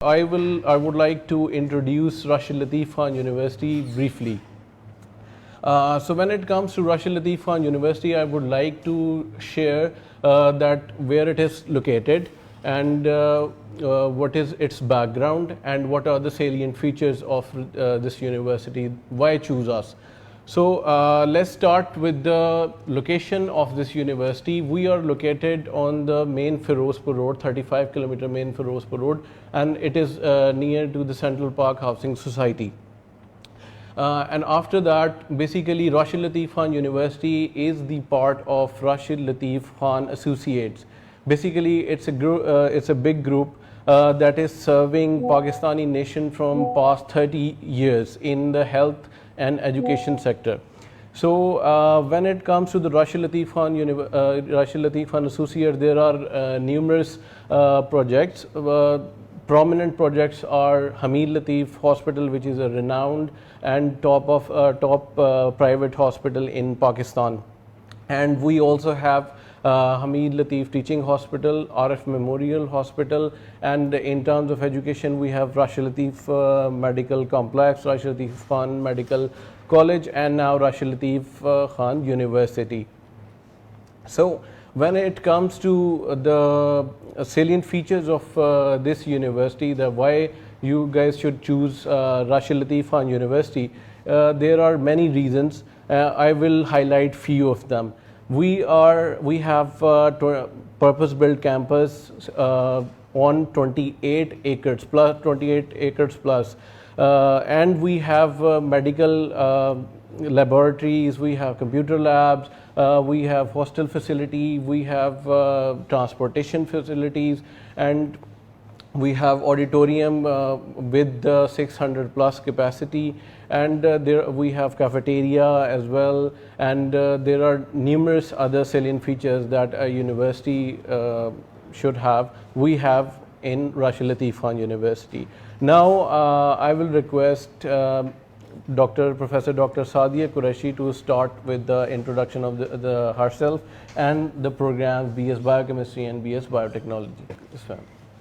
I would like to introduce Rashid Latif Khan University briefly. So when it comes to Rashid Latif Khan University, I would like to share that where it is located and what is its background and what are the salient features of this university, why choose us. So let's start with the location of this university. We are located on the main Firozpur Road, 35-kilometer main Firozpur Road, and it is near to the Central Park Housing Society. And after that, basically Rashid Latif Khan University is the part of Rashid Latif Khan Associates. Basically, it's a big group that is serving Pakistani nation from past 30 years in the health and education sector. So when it comes to the Rashid Latif Khan Associates, there are numerous projects. Prominent projects are Hamid Latif Hospital, which is a renowned and top private hospital in Pakistan. And we also have Hamid Latif Teaching Hospital, RF Memorial Hospital, and in terms of education we have Rashid Latif Medical Complex, Rashid Latif Khan Medical College, and now Rashid Latif Khan University. So when it comes to the salient features of this university, the why you guys should choose Rashid Latif Khan University, there are many reasons. I will highlight few of them. We have purpose-built campus on 28 acres plus, and we have medical laboratories, we have computer labs, we have hostel facility, we have transportation facilities, and we have auditorium with 600 plus capacity, and there we have cafeteria as well, and there are numerous other salient features that a university should have. We have in Rashid Latif Khan University. Now I will request Professor Dr. Sadia Qureshi to start with the introduction of the herself and the programs BS Biochemistry and BS Biotechnology.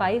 5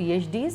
PhDs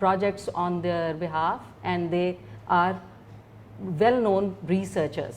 projects on their behalf and they are well known researchers.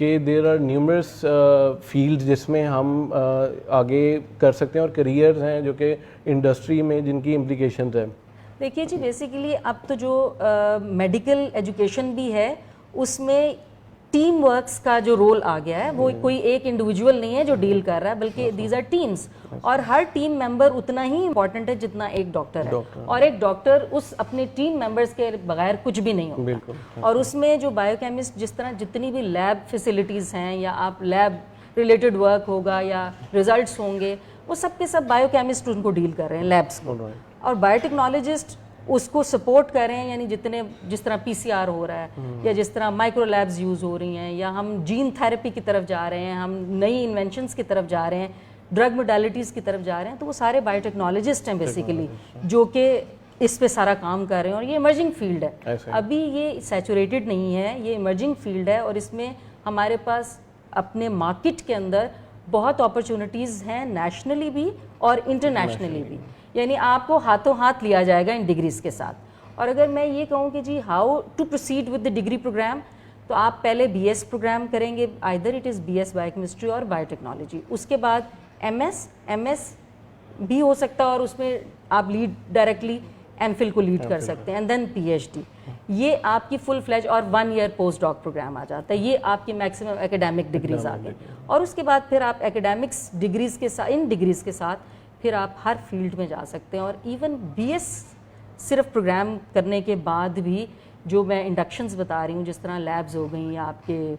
کہ there are numerous field جس میں ہم آگے کر سکتے ہیں اور careers ہیں جو کہ انڈسٹری میں جن کی امپلیکیشنز ہیں. دیکھیے جی بیسیکلی اب تو جو میڈیکل ایجوکیشن بھی ہے اس میں ٹیم ورکس کا جو رول آ گیا ہے, وہ کوئی ایک انڈیویجول نہیں ہے جو ڈیل کر رہا ہے, بلکہ دیز آر ٹیمز, اور ہر ٹیم ممبر اتنا ہی امپورٹنٹ ہے جتنا ایک ڈاکٹر ہے, اور ایک ڈاکٹر اس اپنے ٹیم ممبرس کے بغیر کچھ بھی نہیں ہوتا. اور اس میں جو بایو کیمسٹ جس طرح جتنی بھی لیب فیسلٹیز ہیں یا آپ لیب ریلیٹڈ ورک ہوگا یا ریزلٹس ہوں گے, وہ سب کے سب بایو کیمسٹ ان کو ڈیل کر رہے ہیں لیبس کو, اور بایو ٹیکنالوجسٹ اس کو سپورٹ کر رہے ہیں. یعنی جس طرح پی سی آر ہو رہا ہے یا جس طرح مائکرو لیبز یوز ہو رہی ہیں یا ہم جین تھیراپی کی طرف جا رہے ہیں, ہم نئی انوینشنس کی طرف جا رہے ہیں, ڈرگ موڈیلٹیز کی طرف جا رہے ہیں, تو وہ سارے بایو ٹیکنالوجسٹ ہیں بیسیکلی جو کہ اس پہ سارا کام کر رہے ہیں. اور یہ ایمرجنگ فیلڈ ہے, ابھی یہ سیچوریٹڈ نہیں ہے, یہ ایمرجنگ فیلڈ ہے, اور اس میں ہمارے پاس اپنے مارکیٹ کے اندر بہت اپرچونیٹیز ہیں, نیشنلی بھی اور انٹرنیشنلی بھی. یعنی آپ کو ہاتھوں ہاتھ لیا جائے گا ان ڈگریز کے ساتھ. اور اگر میں یہ کہوں کہ جی how to proceed with the degree program, تو آپ پہلے بی ایس پروگرام کریں گے, either it is B S biochemistry اور بایو ٹیکنالوجی. اس کے بعد ایم ایس بھی ہو سکتا ہے, اور اس میں آپ لیڈ ڈائریکٹلی ایم فل کو لیڈ کر سکتے ہیں, and then P H D. یہ آپ کی فل فلیج اور 1 ایئر پوسٹ ڈاک پروگرام آ جاتا ہے. یہ آپ کی میکسیمم اکیڈیمک ڈگریز آ گئی, اور اس کے بعد پھر آپ اکیڈیمکس ڈگریز کے ساتھ, ان ڈگریز کے ساتھ پھر آپ ہر فیلڈ میں جا سکتے ہیں. اور ایون بی ایس صرف پروگرام کرنے کے بعد بھی جو میں انڈکشنز بتا رہی ہوں, جس طرح لیبز ہو گئیں یا آپ کے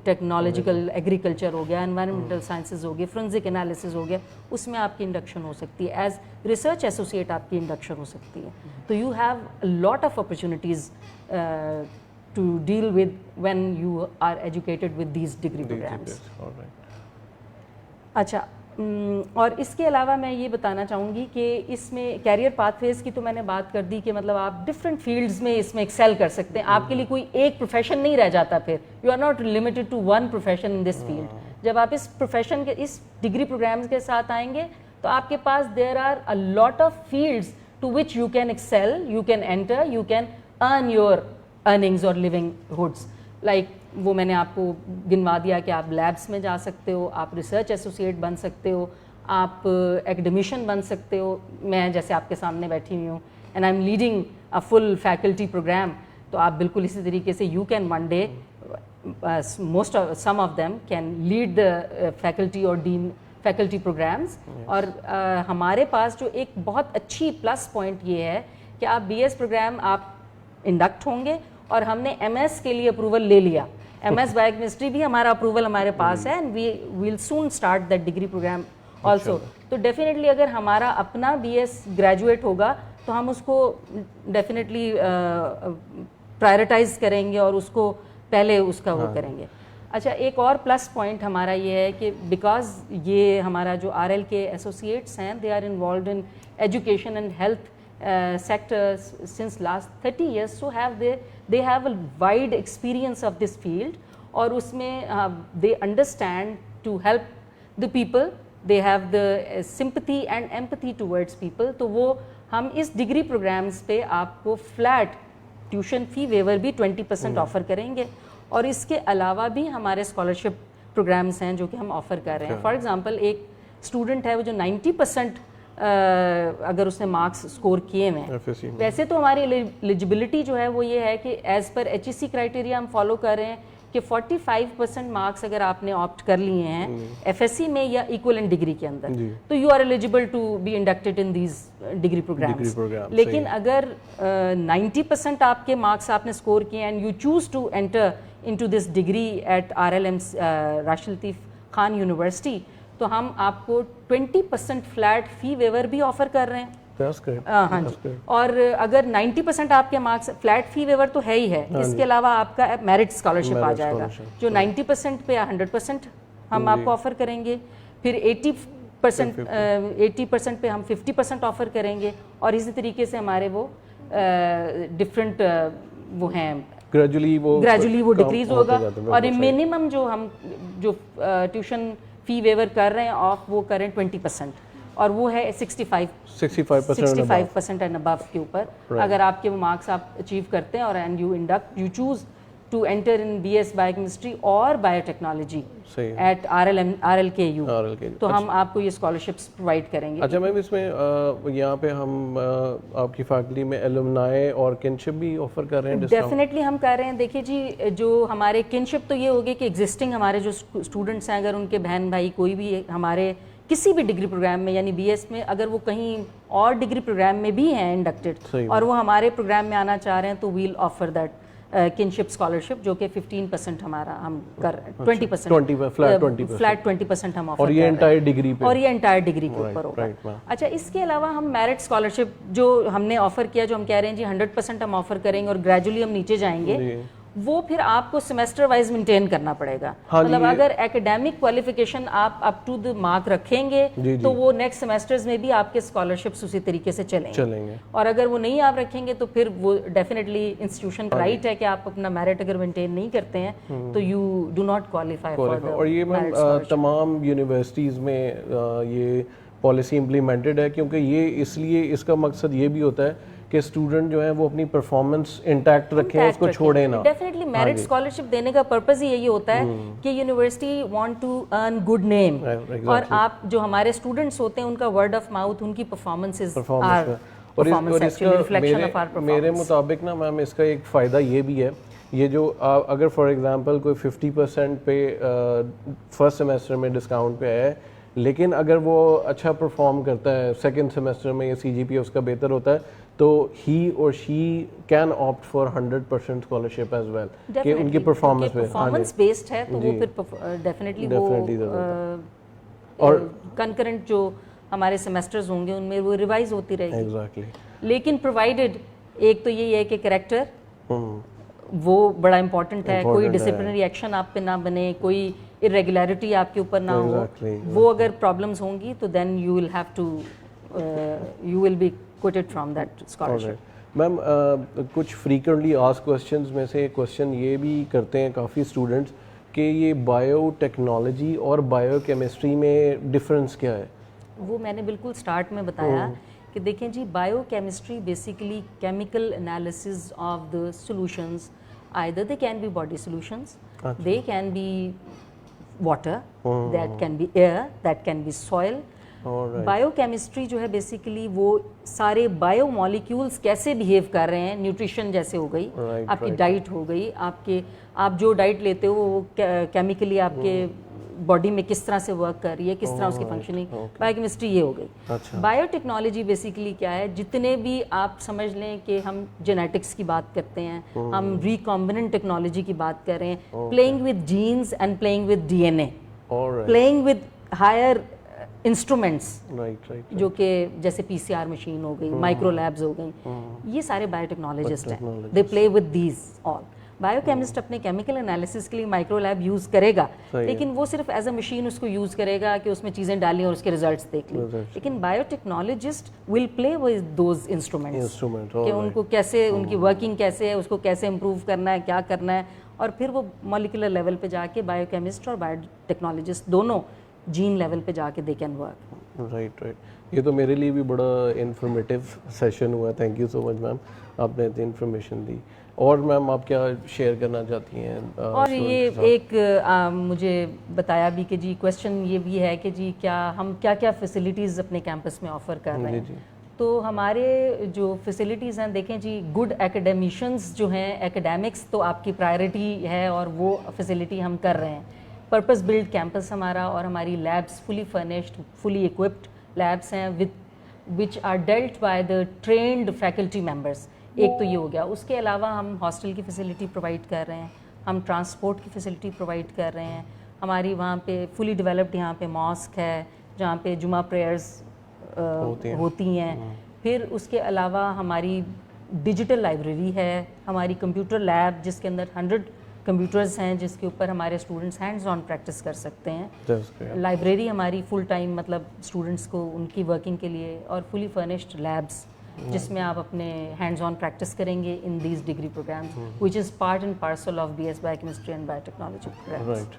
ٹیکنالوجیکل ایگریکلچر ہو گیا, انوائرمنٹل سائنسز ہو گئے, فرنزک انالیسز ہو گیا, اس میں آپ کی انڈکشن ہو سکتی ہے. ایز ریسرچ ایسوسیٹ آپ کی انڈکشن ہو سکتی ہے. تو you have lot of opportunities to deal with when you are educated with these degree programs. اچھا, اور اس کے علاوہ میں یہ بتانا چاہوں گی کہ اس میں کیریئر پاتھ ویز کی تو میں نے بات کر دی کہ مطلب آپ ڈفرینٹ فیلڈز میں اس میں ایکسیل کر سکتے ہیں. آپ کے لیے کوئی ایک پروفیشن نہیں رہ جاتا, پھر you are not limited to one profession in this field. جب آپ اس پروفیشن کے اس ڈگری پروگرامز کے ساتھ آئیں گے تو آپ کے پاس there are a lot of fields to which you can excel, you can enter, you can earn your earnings اور لیونگ ہوڈس. لائک وہ میں نے آپ کو گنوا دیا کہ آپ لیبس میں جا سکتے ہو, آپ ریسرچ ایسوسیٹ بن سکتے ہو, آپ ایکڈمیشین بن سکتے ہو. میں جیسے آپ کے سامنے بیٹھی ہوئی ہوں and I am leading a full faculty program, تو آپ بالکل اسی طریقے سے you can one day, some of them can lead the faculty اور ڈین فیکلٹی پروگرامز. اور ہمارے پاس جو ایک بہت اچھی پلس پوائنٹ یہ ہے کہ آپ بی ایس پروگرام آپ انڈکٹ ہوں گے, اور ہم نے ایم ایس کے لیے اپروول لے لیا. ایم ایس بایو کیمسٹری بھی ہمارا اپروول ہمارے پاس ہے, and we will soon start that degree program also. تو ڈیفینیٹلی اگر ہمارا اپنا بی ایس گریجویٹ ہوگا تو ہم اس کو ڈیفینیٹلی پرائرٹائز کریں گے اور اس کو پہلے اس کا وہ کریں گے. اچھا, ایک اور پلس پوائنٹ ہمارا یہ ہے کہ بیکاز یہ ہمارا جو آر ایل کے ایسوسیٹس ہیں, they are involved in education and health sectors since last 30 years, so they have a wide experience of this field, اور اس میں they understand to help the people, they have the sympathy and empathy towards people. تو وہ ہم اس degree programmes پہ آپ کو flat tuition fee ویور بھی 20% offer کریں گے, اور اس کے علاوہ بھی ہمارے اسکالرشپ پروگرامز ہیں جو کہ ہم آفر کر رہے ہیں. فار ایگزامپل ایک اسٹوڈنٹ ہے وہ جو 90% اگر اس نے مارکس اسکور کیے ہیں, ویسے تو ہماری ایلیجبلٹی جو ہے وہ یہ ہے کہ ایز پر ایچ ای سی کرائٹیریا ہم فالو کر رہے ہیں کہ 45% مارکس اگر آپ نے آپٹ کر لیے ہیں ایف ایس سی میں یا ایکولنٹ ڈگری کے اندر, تو you are eligible to be inducted in these degree programs. لیکن اگر 90% آپ کے مارکس آپ نے اسکور کیے and you choose to enter into this degree at our ایل ایم راشد لطیف خان یونیورسٹی, تو ہم آپ کو 20% فلیٹ فی ویور بھی آفر کر رہے ہیں. ہاں جی, اور اگر 90% آپ کے مارکس, فلیٹ فی ویور تو ہے ہی ہے, اس کے علاوہ آپ کا میرٹ اسکالرشپ آ جائے گا جو 90% پہ یا 100% ہم آپ کو آفر کریں گے. پھر 80% پہ ہم 50% آفر کریں گے, اور اسی طریقے سے ہمارے وہ ڈفرینٹ وہ ہیں, گریجولی وہ ڈکریز ہوگا. اور منیمم جو ہم جو ٹیوشن فی ویور کر رہے ہیں آف وہ کریں 20%, اور وہ ہے 65% اینڈ ابو کے اوپر. اگر آپ کے وہ مارکس آپ اچیو کرتے ہیں اور and you choose to enter in BS Biochemistry or Biotechnology صحیح at RLKU. RLKU. تو ہم آپ کو یہ اسکالرشپس پرووائڈ کریں گے. اچھا میم اس میں یہاں پہ ہم آپ کی فیکلٹی میں ایلومنائی اور کنشپ بھی آفر کر رہے ہیں ڈسکاؤنٹ؟ ڈیفینیٹلی ہم کر رہے ہیں. دیکھیے جی جو ہمارے کنشپ تو یہ ہوگی کہ ایگزسٹنگ ہمارے جو اسٹوڈنٹس ہیں اگر ان کے بہن بھائی کوئی بھی ہمارے کسی بھی ڈگری پروگرام میں یعنی BS میں اگر وہ کہیں اور ڈگری پروگرام میں بھی ہیں انڈکٹیڈ اور وہ ہمارے پروگرام میں آنا چاہ رہے ہیں تو we'll offer that kinship scholarship جو کہ 15% ہمارا ہم کر رہے ہیں 20% فلیٹ 20% ہم آفر اور یہ انٹائر ڈگری پہ اور یہ انٹائر ڈگری کے اوپر ہوگا. اچھا اس کے علاوہ ہم میرٹ اسکالرشپ جو ہم نے آفر کیا جو ہم کہہ رہے ہیں جی 100% ہم آفر کریں گے اور گریجولی ہم نیچے جائیں گے وہ پھر آپ کو سیمسٹر وائز مینٹین کرنا پڑے گا. مطلب اگر ایکیڈیمک کوالیفیکیشن آپ اپ ٹو دی مارک رکھیں گے تو وہ نیکسٹ سیمسٹرز میں بھی آپ کے اسکالرشپس اسی طریقے سے چلیں گے اور اگر وہ نہیں آپ رکھیں گے تو پھر وہ ڈیفینیٹلی انسٹیٹیوشن کا رائٹ ہے کہ آپ اپنا میرٹ اگر مینٹین نہیں کرتے ہیں تو you do not qualify for. اور یہ میم تمام یونیورسٹیز میں یہ پالیسی امپلیمنٹڈ ہے کیونکہ یہ اس لیے اس کا مقصد یہ بھی ہوتا ہے کہ اسٹوڈنٹ جو ہیں وہ اپنی پرفارمنس انٹیکٹ رکھیں اس کو چھوڑیں نا. ڈیفینیٹلی میرٹ اسکالرشپ دینے کا پرپز ہی یہی ہوتا ہے کہ university want to earn good name اور آپ جو ہمارے اسٹوڈنٹس ہوتے ہیں ان کا ورڈ آف ماؤتھ ان کی پرفارمنسز میرے مطابق نا میم اس کا ایک فائدہ یہ بھی ہے یہ جو اگر فار ایگزامپل کوئی 50% پہ فرسٹ سیمسٹر میں ڈسکاؤنٹ پہ ہے لیکن اگر وہ اچھا پرفارم کرتا ہے سیکنڈ سیمسٹر میں یا CGPA اس کا بہتر ہوتا ہے تو ہی اور she can opt for 100% scholarship as well کہ ان کی پرفارمنس بیسڈ ہے تو وہ پھر ڈیفینیٹلی وہ اور کنکرنٹ جو ہمارے سیمسٹرز ہوں گے ان میں وہ ریوائز ہوتی رہے گی. لیکن پرووائڈڈ ایک تو یہ ہے کہ کریکٹر وہ بڑا امپورٹنٹ ہے, کوئی ڈسپلنری ایکشن آپ پہ نہ بنے, کوئی irregularity آپ کے اوپر نہ ہو. وہ اگر پرابلمس ہوں گی تو then you will have to you will be quoted from that scholarship. Ma'am کچھ فریکوینٹلی آسک کوشچنز میں سے کوشچن یہ بھی کرتے ہیں کافی اسٹوڈنٹس کہ یہ بایو ٹیکنالوجی اور بایو کیمسٹری میں ڈفرینس کیا ہے؟ وہ میں نے بالکل اسٹارٹ میں بتایا کہ دیکھیں جی biochemistry basically chemical analysis of the solutions either they can be body solutions, they can be water, that can be air, that can be soil. Bio chemistry جو ہے بیسیکلی وہ سارے بایو مالیکیولس کیسے behave کر رہے ہیں, nutrition جیسے ہو گئی, آپ کی ڈائٹ ہو گئی, آپ جو ڈائٹ لیتے ہو وہ کیمیکلی آپ کے باڈی میں کس طرح سے ورک کر رہی ہے, کس طرح اس کی فنکشننگ, بایو کیمسٹری یہ ہو گئی. بایو ٹیکنالوجی بیسیکلی کیا ہے, جتنے بھی آپ سمجھ لیں کہ ہم جینیٹکس کی بات کرتے ہیں, ہم ریکمبیننٹ ٹیکنالوجی کی بات کر رہے ہیں, playing with genes and playing with DNA, playing with higher instruments جو کہ جیسے PCR مشین ہو گئی, مائکرو لیبز ہو گئیں, یہ سارے بایو ٹیکنالوجسٹ ہیں, they play with these all. Biochemist اپنے کیمیکل انالیسس کے لیے مائکرو لیب یوز کرے گا لیکن وہ صرف ایز اے مشین اس کو یوز کرے گا کہ اس میں چیزیں ڈالیں اور اس کے ریزلٹس دیکھ لیں. لیکن bio technologist will play with those instruments کہ ان کو کیسے, ان کی ورکنگ کیسے ہے, اس کو کیسے امپروو کرنا ہے, کیا کرنا ہے, اور پھر وہ مالیکولر لیول پہ جا کے بایو کیمسٹ اور بایو ٹیکنالوجسٹ دونوں جین لیول پہ جا کے دے کین ورک. رائٹ. یہ تو میرے لیے بھی بڑا انفارمیٹیو سیشن ہوا. تھینک یو سو مچ میم, آپ نے اتنی انفارمیشن دی. اور میم آپ کیا شیئر کرنا چاہتی ہیں؟ اور یہ ایک مجھے بتایا بھی کہ جی کویشچن یہ بھی ہے کہ جی کیا ہم کیا کیا فیسلٹیز اپنے کیمپس میں آفر کر رہے ہیں. تو ہمارے جو فیسلٹیز ہیں دیکھیں جی, گڈ ایکیڈیمیشنز جو ہیں, ایکیڈیمکس تو آپ کی پرائرٹی ہے اور وہ فیسلٹی ہم کر رہے ہیں. پرپز بلڈ کیمپس ہمارا, اور ہماری labs fully furnished, fully equipped labs ہیں which are dealt by the trained faculty members. ایک تو یہ ہو گیا. اس کے علاوہ ہم ہاسٹل کی فیسلٹی پرووائڈ کر رہے ہیں, ہم ٹرانسپورٹ کی فیسلٹی پرووائڈ کر رہے ہیں. ہماری وہاں پہ فلی ڈیولپڈ یہاں پہ ماسک ہے جہاں پہ جمعہ پریئرز ہوتی ہیں. پھر اس کے علاوہ ہماری ڈیجیٹل لائبریری ہے, ہماری کمپیوٹر لیب جس کے اندر 100 کمپیوٹرز ہیں جس کے اوپر ہمارے اسٹوڈنٹس ہینڈز آن پریکٹس کر سکتے ہیں. لائبریری ہماری فل ٹائم مطلب اسٹوڈنٹس کو ان کی ورکنگ کے لیے, اور فلی فرنشڈ لیبس جس میں آپ اپنے ہینڈز آن پریکٹس کریں گے in these degree programs which is part and parcel of BS Biochemistry and Biotechnology programs.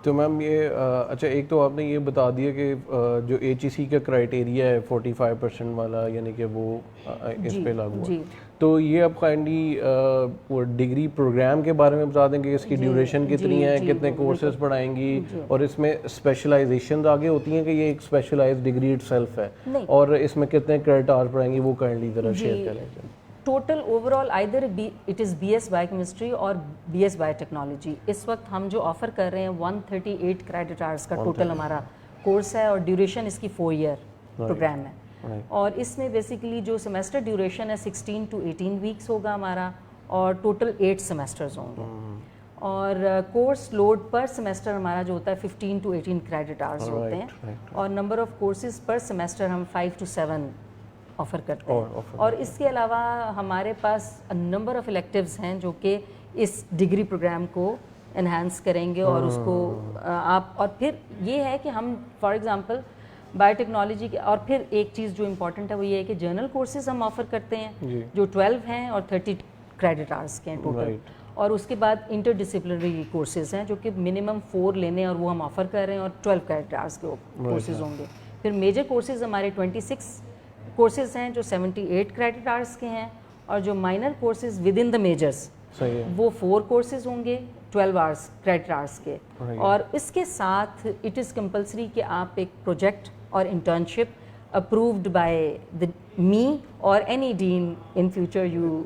تو میم یہ اچھا ایک تو آپ نے یہ بتا دیا کہ جو ایچ ای سی کا کرائٹیریا ہے 45% والا یعنی کہ وہ اس پہ لاگو ہے. تو یہ اب کائنڈلی وہ ڈگری پروگرام کے بارے میں بتا دیں کہ اس کی ڈیوریشن کتنی ہے, کتنے کورسز پڑھائیں گی, اور اس میں اسپیشلائزیشنز آگے ہوتی ہیں کہ یہ ایک اسپیشلائز ڈگری اٹ سیلف ہے, اور اس میں کتنے کریڈٹ آور پڑھائیں گی وہ کائنڈلی ذرا شیئر کریں. Total over all either it is B S biochemistry اور بی ایس بایو ٹیکنالوجی. اس وقت ہم جو آفر کر رہے ہیں 138 کریڈٹ آورس کا ٹوٹل ہمارا کورس ہے, اور ڈیوریشن اس کی 4 ایئر پروگرام ہے, اور اس میں بیسیکلی جو سیمیسٹر ڈیوریشن ہے 16 to 18 ویکس ہوگا ہمارا, اور ٹوٹل 8 سیمیسٹرز ہوں گے, اور کورس لوڈ پر سیمیسٹر ہمارا جو ہوتا ہے 15 to 18 کریڈٹ آورس ہوتے ہیں, اور number of courses per semester ہم 5 to 7 آفر کرتے ہیں. اور اس کے علاوہ ہمارے پاس نمبر آف الیکٹیوز ہیں جو کہ اس ڈگری پروگرام کو انہینس کریں گے, اور اس کو آپ, اور پھر یہ ہے کہ ہم فار ایگزامپل بایو ٹیکنالوجی کے, اور پھر ایک چیز جو امپورٹنٹ ہے وہ یہ ہے کہ جرنل کورسز ہم آفر کرتے ہیں جو 12 ہیں اور 30 کریڈٹ آورس کے ہیں ٹوٹل, اور اس کے بعد انٹر ڈسپلنری کورسز ہیں جو کہ منیمم 4 لینے, اور وہ ہم آفر کر رہے ہیں, اور 12 کریڈٹ آورس کے کورسز ہوں گے. پھر میجر کورسز ہمارے 26 کورسز ہیں جو 78 کریڈٹ آورس کے ہیں, اور جو minor courses with in the measures وہ 4 کورسز ہوں گے 12 آورس کریڈٹ آورس کے, اور اس کے ساتھ اٹ از کمپلسری کہ آپ ایک پروجیکٹ اور انٹرنشپ اپرووڈ بائی می اور any dean in future you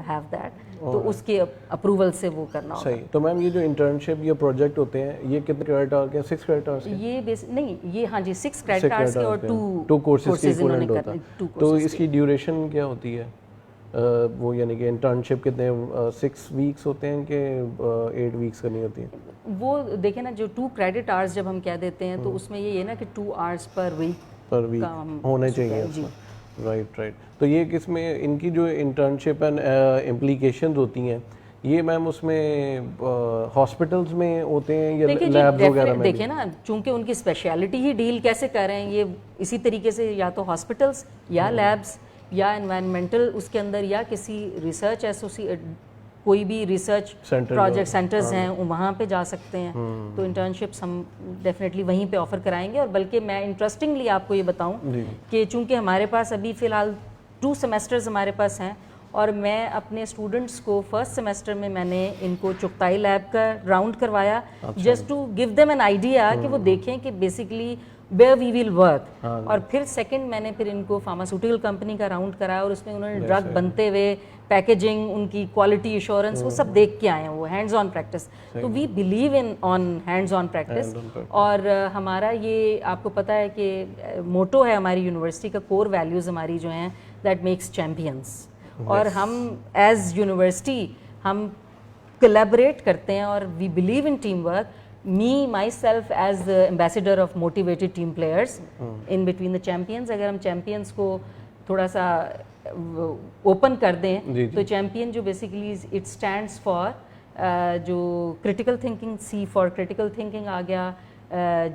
have that, تو اس کے اپروول سے وہ کرنا ہوگا. صحیح. تو میم یہ جو انٹرنشپ یا پروجیکٹ ہوتے ہیں یہ کتنے کریڈٹ آور کے ہیں؟ 6 کریڈٹ آورس کے؟ یہ نہیں, یہ ہاں جی 6 کریڈٹ آورس کے اور 2 کورسز کے ایکویولنٹ ہوتا ہے. تو اس کی ڈیوریشن کیا ہوتی ہے وہ, یعنی کہ انٹرنشپ کتنے 6 ویکس ہوتے ہیں کہ 8 ویکس کرنی ہوتی ہے؟ وہ دیکھیں نا, جو 2 کریڈٹ آورس جب ہم کہہ دیتے ہیں تو اس میں یہ ہے نا کہ 2 آورس پر ویک ہونے چاہیے. رائٹ. تو یہ کس میں ان کی جو انٹرنشپ اینڈ امپلیکیشنز ہوتی ہیں یہ میم اس میں ہاسپٹلس میں ہوتے ہیں یا لیبز وغیرہ میں؟ دیکھیں نا, چونکہ ان کی اسپیشلٹی ہی ڈیل کیسے کر رہے ہیں, یہ اسی طریقے سے یا تو ہاسپٹلس یا لیبس یا انوائرمنٹل اس کے اندر, یا کسی ریسرچ کوئی بھی ریسرچ پروجیکٹ سینٹرز ہیں وہاں پہ جا سکتے ہیں. تو انٹرنشپس ہم ڈیفینیٹلی وہیں پہ آفر کرائیں گے, اور بلکہ میں انٹرسٹنگلی آپ کو یہ بتاؤں کہ چونکہ ہمارے پاس ابھی فی الحال 2 سیمیسٹرز ہمارے پاس ہیں, اور میں اپنے اسٹوڈنٹس کو فرسٹ سیمیسٹر میں میں نے ان کو چغتائی لیب کا راؤنڈ کروایا just to give them an idea کہ وہ دیکھیں کہ basically where we will work, اور پھر سیکنڈ میں نے پھر ان کو فارماسیوٹیکل کمپنی کا راؤنڈ کرایا, اور اس میں انہوں نے ڈرگ بنتے ہوئے پیکیجنگ, ان کی کوالٹی ایشورنس, وہ سب دیکھ کے آئے ہیں, وہ ہینڈز آن پریکٹس. تو we believe in on hands on practice, اور ہمارا یہ آپ کو پتہ ہے کہ موٹو ہے ہماری یونیورسٹی کا, کور ویلیوز ہماری جو ہیں دیٹ میکس چیمپئنس, اور ہم ایز یونیورسٹی ہم کولیبریٹ کرتے ہیں, اور we believe in team work. Me myself as the ambassador of motivated team players in between the champions. اگر ہم چیمپئنس کو تھوڑا سا اوپن کر دیں تو چیمپئن جو بیسیکلی اٹ اسٹینڈس فار جو critical thinking, C for critical thinking آ گیا,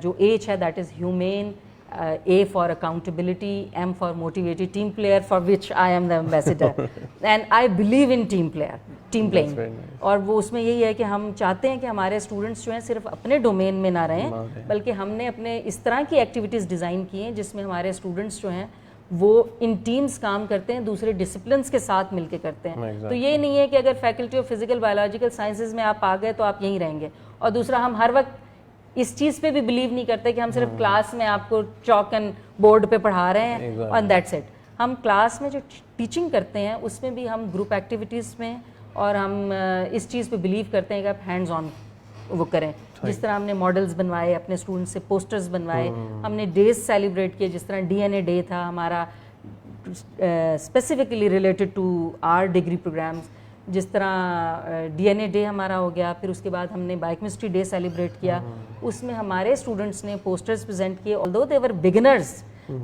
جو ایچ ہے that is human, A for accountability, M for motivated team player, for which I am the ambassador. And I believe in team playing. اور وہ اس میں یہی ہے کہ ہم چاہتے ہیں کہ ہمارے اسٹوڈنٹس جو ہیں صرف اپنے ڈومین میں نہ رہیں, بلکہ ہم نے اپنے اس طرح کی ایکٹیویٹیز ڈیزائن کی ہیں جس میں ہمارے اسٹوڈنٹس جو ہیں وہ ان ٹیمز کام کرتے ہیں, دوسرے ڈسپلنس کے ساتھ مل کے کرتے ہیں. تو یہ نہیں ہے کہ اگر faculty of physical biological sciences میں آپ آ گئے تو آپ یہیں رہیں گے. اور دوسرا, ہم ہر وقت اس چیز پہ بھی بلیو نہیں کرتے کہ ہم صرف کلاس میں آپ کو چاک اینڈ بورڈ پہ پڑھا رہے ہیں اینڈ دیٹس اٹ. ہم کلاس میں جو ٹیچنگ کرتے ہیں اس میں بھی ہم گروپ ایکٹیویٹیز میں, اور ہم اس چیز پہ بلیو کرتے ہیں کہ آپ ہینڈز آن وہ کریں. جس طرح ہم نے ماڈلز بنوائے, اپنے اسٹوڈنٹ سے پوسٹرز بنوائے, ہم نے ڈیز سیلیبریٹ کیے, جس طرح DNA ڈے تھا ہمارا specifically related to our degree programs, جس طرح DNA ڈے ہمارا ہو گیا. پھر اس کے بعد ہم نے بایوکیمسٹری ڈے سیلیبریٹ کیا, اس میں ہمارے اسٹوڈنٹس نے پوسٹرز پریزنٹ کیے, although they were beginners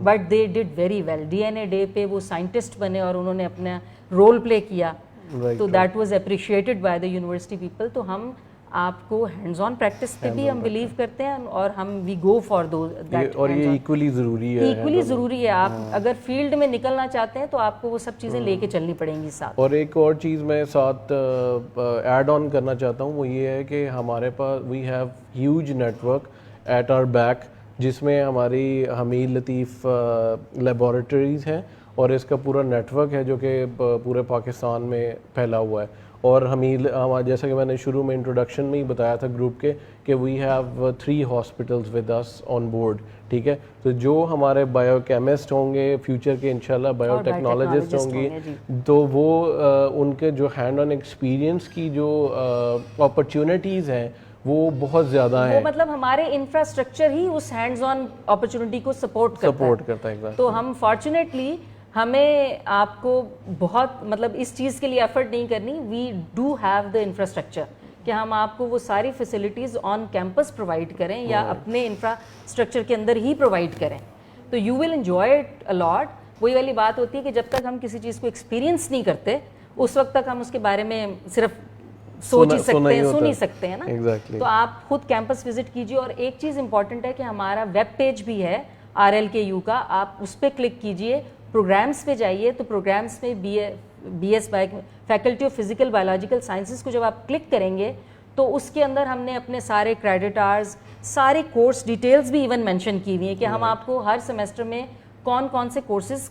but they did very well. DNA day پہ وہ سائنٹسٹ بنے اور انہوں نے اپنا رول پلے کیا, تو that was appreciated by the university people. تو ہم آپ کو ہینڈز آن پریکٹس پہ بھی ہم بلیو کرتے ہیں اور ہم وی گو فار دیٹ. اور یہ ایکولی ضروری ہے, ایکولی ضروری ہے. آپ اگر فیلڈ میں نکلنا چاہتے ہیں تو آپ کو وہ سب چیزیں لے کے چلنی پڑیں گی ساتھ. اور ایک اور چیز میں ساتھ ایڈ آن کرنا چاہتا ہوں, وہ یہ ہے کہ ہمارے پاس we have huge network at our back, جس میں ہماری حمید لطیف لیبارٹریز ہیں اور اس کا پورا نیٹ ورک ہے جو کہ پورے پاکستان میں پھیلا ہوا ہے. اور حمید, جیسا کہ میں نے شروع میں انٹروڈکشن میں ہی بتایا تھا گروپ کے, کہ we have 3 hospitals with us on board. ٹھیک ہے, تو جو ہمارے بایو کیمسٹ ہوں گے فیوچر کے انشاءاللہ, بایو ٹیکنالوجسٹ ہوں گی, تو وہ ان کے جو ہینڈ آن ایکسپیرینس کی جو اپرچونیٹیز ہیں وہ بہت زیادہ ہیں. وہ مطلب ہمارے انفراسٹرکچر ہی اس ہینڈز آن اپرچونٹی کو سپورٹ کرتا ہے. تو ہم فارچونیٹلی ہمیں آپ کو بہت مطلب اس چیز کے لیے ایفرٹ نہیں کرنی. We do have the infrastructure کہ ہم آپ کو وہ ساری فیسلٹیز آن کیمپس پرووائڈ کریں یا اپنے انفراسٹرکچر کے اندر ہی پرووائڈ کریں. تو you will enjoy it a lot. وہی والی بات ہوتی ہے کہ جب تک ہم کسی چیز کو ایکسپیرینس نہیں کرتے اس وقت تک ہم اس کے بارے میں صرف سوچ ہی سکتے ہیں, سن ہی سکتے ہیں نا. تو آپ خود کیمپس وزٹ کیجیے. اور ایک چیز امپورٹنٹ ہے کہ ہمارا ویب پیج بھی ہے RLKU کا, آپ اس پہ کلک کیجیے, پروگرامس پہ جائیے, تو پروگرامس میں B S faculty of physical biological sciences کو جب آپ کلک کریں گے تو اس کے اندر ہم نے اپنے سارے کریڈٹ آورز, سارے کورس ڈیٹیلز بھی ایون مینشن کی ہوئی ہیں کہ ہم آپ کو ہر سیمسٹر میں کون کون سے کورسز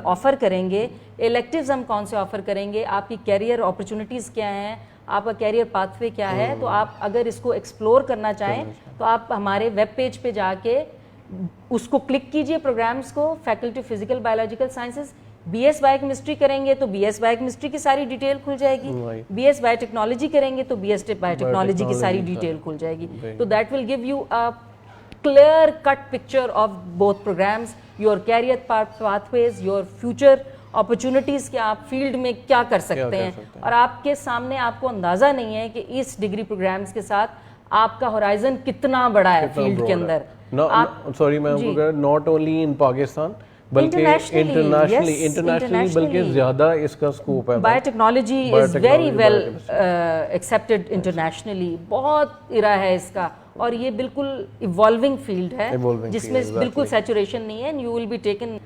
آفر کریں گے, الیکٹیوز ہم کون سے آفر کریں گے, آپ کی کیریئر اپرچونیٹیز کیا ہیں, آپ کا کیریئر پاتھ وے کیا ہے. تو آپ اگر اس کو ایکسپلور کرنا چاہیں تو آپ ہمارے ویب پیج پہ جا کے اس کو کلک کیجئے, پروگرامز کو, faculty of physical biological sciences. Be S bio chemistry کریں گے تو بی ایس بایو کیمسٹری کی ساری ڈیٹیل کھل جائے گی. بی ایس بایو ٹیکنالوجی کریں گے تو بی ایس بایو ٹیکنالوجی کی ساری ڈیٹیل کھل جائے گی. تو that will give you a clear cut picture of both programs, your career pathways, your future opportunities کہ آپ فیلڈ میں کیا کر سکتے ہیں. اور آپ کے سامنے آپ کو اندازہ نہیں ہے کہ اس ڈگری پروگرامز کے ساتھ آپ کا ہورائزن کتنا بڑا ہے فیلڈ کے اندر. سوری میں آپ کو کہہ رہا ہوں, ناٹ اونلی ان پاکستان بلکہ انٹرنیشنلی بلکہ زیادہ اس کا اسکوپ ہے. Biotechnology is very well accepted internationally, بہت ارا ہے اس کا, اور یہ بالکل ایوالونگ فیلڈ ہے جس میں بالکل سیچوریشن نہیں ہے. And you will be taken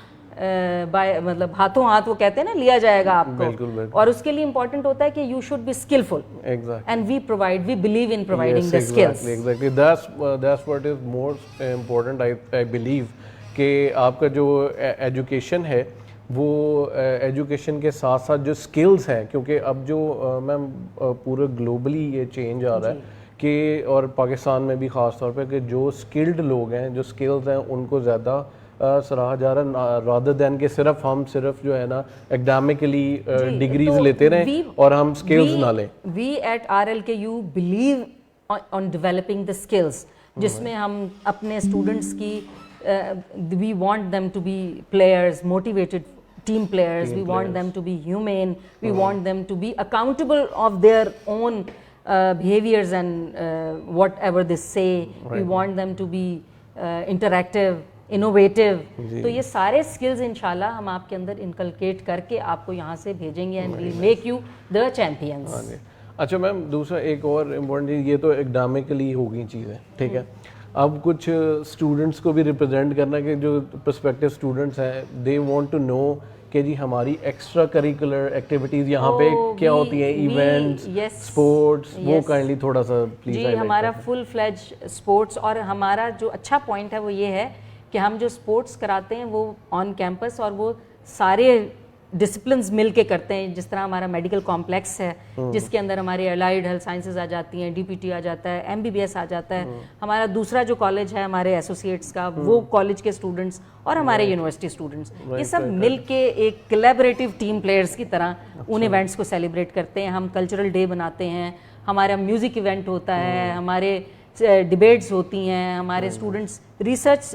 مطلب ہاتھوں ہاتھ, وہ کہتے ہیں نا, لیا جائے گا آپ کو. اور اس کے لیے امپورٹنٹ ہوتا ہے کہ you should be skilful, and we provide, we believe in providing the skills. Exactly that's what is most important I believe, کہ آپ کا جو ایجوکیشن ہے وہ ایجوکیشن کے ساتھ ساتھ جو اسکلز ہیں, کیونکہ اب جو میم پورے گلوبلی یہ چینج آ رہا ہے کہ, اور پاکستان میں بھی خاص طور پہ, کہ جو اسکلڈ لوگ ہیں, جو اسکلز ہیں, ان کو زیادہ سراہا جا رہا, رادر دین کہ ہم صرف جو ہے نا اکیڈیمکلی ڈگریز لیتے رہیں اور ہم اسکلز نہ لیں. We at RLKU believe on developing the skills, جس میں ہم اپنے اسٹوڈنٹس کی we want them to be players, motivated team players. We want them to be humane. We want them to be accountable of their own behaviors and whatever they say. We want them to be interactive, innovative. تو یہ سارے skills انشاءاللہ ہم آپ کے اندر inculcate کر کے آپ کو یہاں سے بھیجیں گے, and we'll make you the champions. اچھا میم, دوسرا ایک اور امپورٹنٹ چیز, یہ تو اکیڈیمکلی ہو گئی چیزیں, ٹھیک ہے. اب کچھ اسٹوڈنٹس کو بھی ریپرزینٹ کرنا, کہ جو پرسپیکٹیو اسٹوڈنٹس ہیں, دے وانٹ ٹو نو کہ جی ہماری ایکسٹرا کریکولر ایکٹیویٹیز یہاں پہ کیا ہوتی ہیں, ایونٹس, اسپورٹس, وہ کائنڈلی تھوڑا سا پلیز. جی, ہمارا فل فلیج اسپورٹس, اور ہمارا جو اچھا پوائنٹ ہے وہ یہ ہے کہ ہم جو اسپورٹس کراتے ہیں وہ آن کیمپس, اور وہ سارے ڈسپلنز مل کے کرتے ہیں. جس طرح ہمارا میڈیکل کمپلیکس ہے جس کے اندر ہماری الائڈ ہیلتھ سائنسز آ جاتی ہیں, DPT آ جاتا ہے, MBBS آ جاتا ہے. ہمارا دوسرا جو کالج ہے ہمارے ایسوسیٹس کا, وہ کالج کے اسٹوڈنٹس اور ہمارے یونیورسٹی اسٹوڈنٹس, یہ سب مل کے ایک کولیبریٹو ٹیم پلیئرس کی طرح ان ایونٹس کو سیلیبریٹ کرتے ہیں. ہم کلچرل ڈے بناتے ہیں, ہمارا میوزک ایونٹ ہوتا ہے, ہمارے ڈبیٹس ہوتی ہیں, ہمارے اسٹوڈنٹس ریسرچ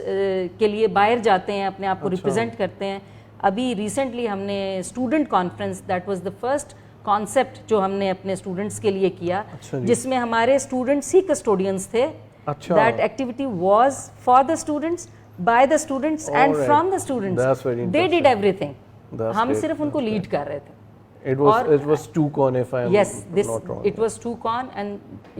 کے لیے باہر جاتے ہیں, اپنے آپ کو ریپرزینٹ کرتے ہیں. ابھی ریسنٹلی ہم نے student conference, that was the first concept جو ہم نے اپنے اسٹوڈنٹس کے لیے کیا, جس میں ہمارے اسٹوڈنٹس ہی کسٹوڈینس تھے. That activity was for the students, by the students, and from the students. They did every thing, ہم صرف ان کو لیڈ کر رہے تھے. It was 2Con if I am yes, this not wrong. it was 2Con and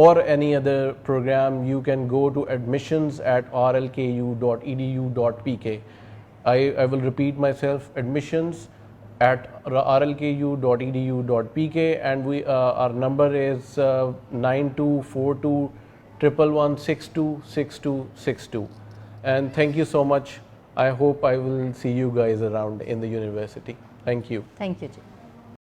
or any other program, you can go to admissions@rlku.edu.pk. I will repeat myself, admissions@rlku.edu.pk, and our number is 924211626262. And thank you so much. I hope I will see you guys around in the university. Thank you. Thank you ji.